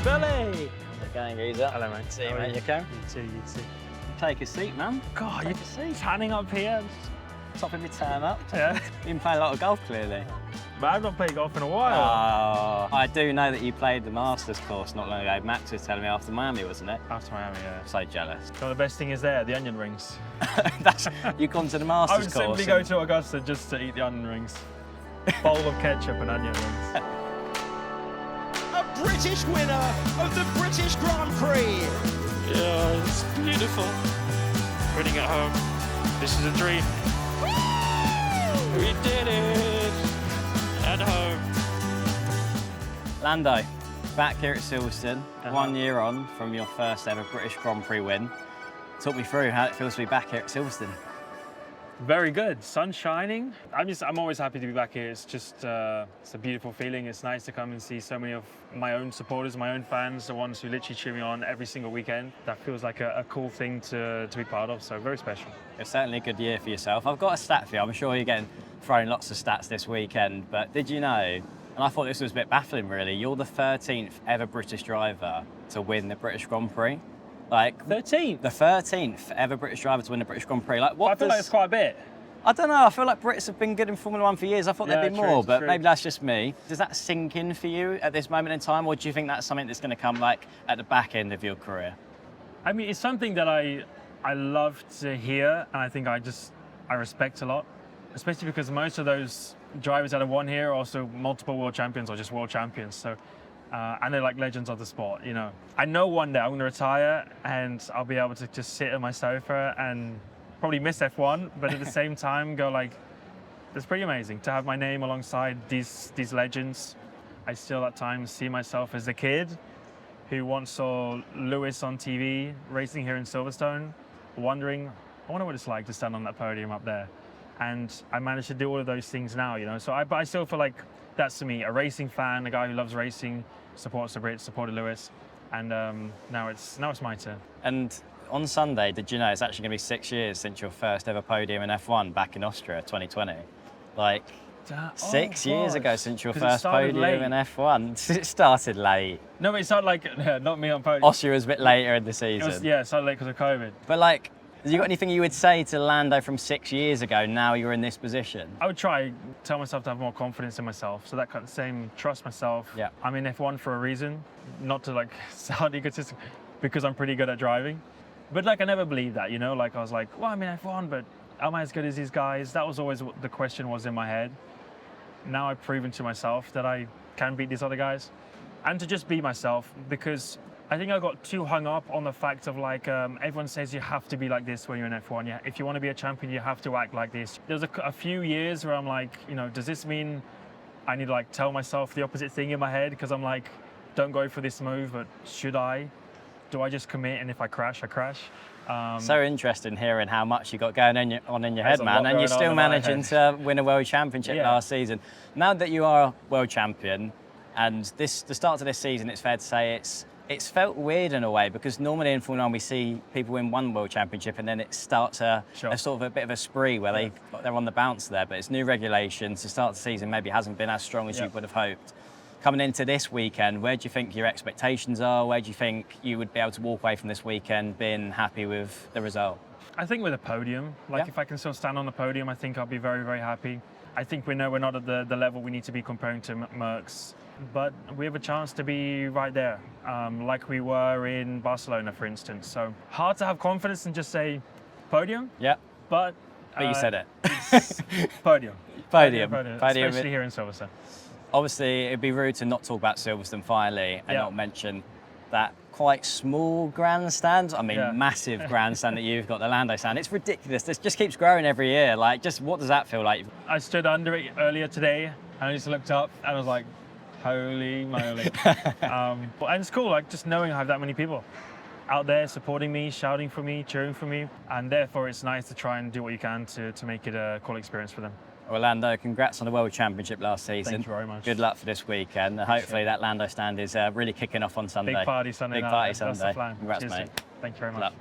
Billy! How's it going, geezer? Hello, mate. See you, mate. You okay? You too, you too. Take a seat, man. God, Take you're a seat. tanning up here. Topping my turn up. Yeah. You've been playing a lot of golf, clearly. But I've not played golf in a while. Oh, I do know that you played the Masters course not long ago. Max was telling me after Miami, wasn't it? After Miami, yeah. So jealous. So the best thing is there, the onion rings. You've gone to the I Masters would course. simply go to Augusta just to eat the onion rings. Bowl of ketchup and onion rings. A British winner of the British Grand Prix. Yeah, it's beautiful. Winning at home. This is a dream. We did it! At home. Lando, back here at Silverstone, 1 year on from your first ever British Grand Prix win. Talk me through how it feels to be back here at Silverstone. Very good. Sun shining. I'm always happy to be back here. It's just it's a beautiful feeling. It's nice to come and see so many of my own supporters, my own fans, the ones who literally cheer me on every single weekend. That feels like a cool thing to be part of, so very special. It's certainly a good year for yourself. I've got a stat for you. I'm sure you're getting thrown lots of stats this weekend, but did you know, and I thought this was a bit baffling really, you're the 13th ever British driver to win the British Grand Prix. Like 13th? The 13th ever British driver to win the British Grand Prix. Like, what I feel like it's quite a bit. I don't know, I feel like Brits have been good in Formula One for years. I thought there'd be true, more, but true. maybe that's just me. Does that sink in for you at this moment in time, or do you think that's something that's going to come like at the back end of your career? I mean, it's something that I love to hear, and I think I respect a lot, especially because most of those drivers that have won here are also multiple world champions or just world champions. So, and they're like legends of the sport, you know. I know one day I'm going to retire and I'll be able to just sit on my sofa and probably miss F1, but at the same time go like, it's pretty amazing to have my name alongside these legends. I still at times see myself as a kid who once saw Lewis on TV racing here in Silverstone, wondering, I wonder what it's like to stand on that podium up there. And I managed to do all of those things now, you know. So I still feel like that's to me, a racing fan, a guy who loves racing, supports the Brits, supported Lewis, and now it's my turn. And on Sunday, did you know it's actually going to be 6 years since your first ever podium in F1 back in Austria, 2020? Like, 6 years ago since your first podium in F1. It started late. No, but it started like, not me on podium. Austria was a bit later in the season. It started late because of COVID. But like, have you got anything you would say to Lando from 6 years ago, now you're in this position? I would tell myself to have more confidence in myself. So that kind of same, trust myself. Yeah. I'm in F1 for a reason, not to like sound egotistic, because I'm pretty good at driving. But like, I never believed that, you know, like I was like, well, I'm in F1, but am I as good as these guys? That was always what the question was in my head. Now I've proven to myself that I can beat these other guys, and to just be myself, because I think I got too hung up on the fact of like, everyone says you have to be like this when you're in F1. Yeah, if you want to be a champion, you have to act like this. There's a few years where I'm like, you know, does this mean I need to like tell myself the opposite thing in my head? Because I'm like, don't go for this move, but should I? Do I just commit, and if I crash, I crash? So interesting hearing how much you got going on in your head, man, and you're still managing to win a world championship last season. Now that you are a world champion, and the start to this season, it's fair to say it's felt weird in a way, because normally in Formula 1 we see people win one world championship and then it starts a sort of a bit of a spree where they're on the bounce there. But it's new regulations. The start of the season maybe hasn't been as strong as you would have hoped. Coming into this weekend, where do you think your expectations are? Where do you think you would be able to walk away from this weekend being happy with the result? I think with a podium. Like, if I can still stand on the podium, I think I'll be very, very happy. I think we know we're not at the level we need to be comparing to Merckx, but we have a chance to be right there, like we were in Barcelona, for instance. So hard to have confidence and just say podium. Yeah. But you said it. Podium. Podium. Especially here in Silverstone. Obviously, it'd be rude to not talk about Silverstone finally and not mention that quite small grandstand. I mean, massive grandstand that you've got, the Lando stand. It's ridiculous. This just keeps growing every year. Like, just what does that feel like? I stood under it earlier today and I just looked up and I was like, holy moly. And it's cool, like just knowing I have that many people out there supporting me, shouting for me, cheering for me. And therefore, it's nice to try and do what you can to make it a cool experience for them. Well, Lando, congrats on the World Championship last season. Thank you very much. Good luck for this weekend. Hopefully that Lando stand is really kicking off on Sunday. Big party Sunday. Big party That's Sunday. the plan. Congrats, Cheers, mate. Thank you very much. Good luck.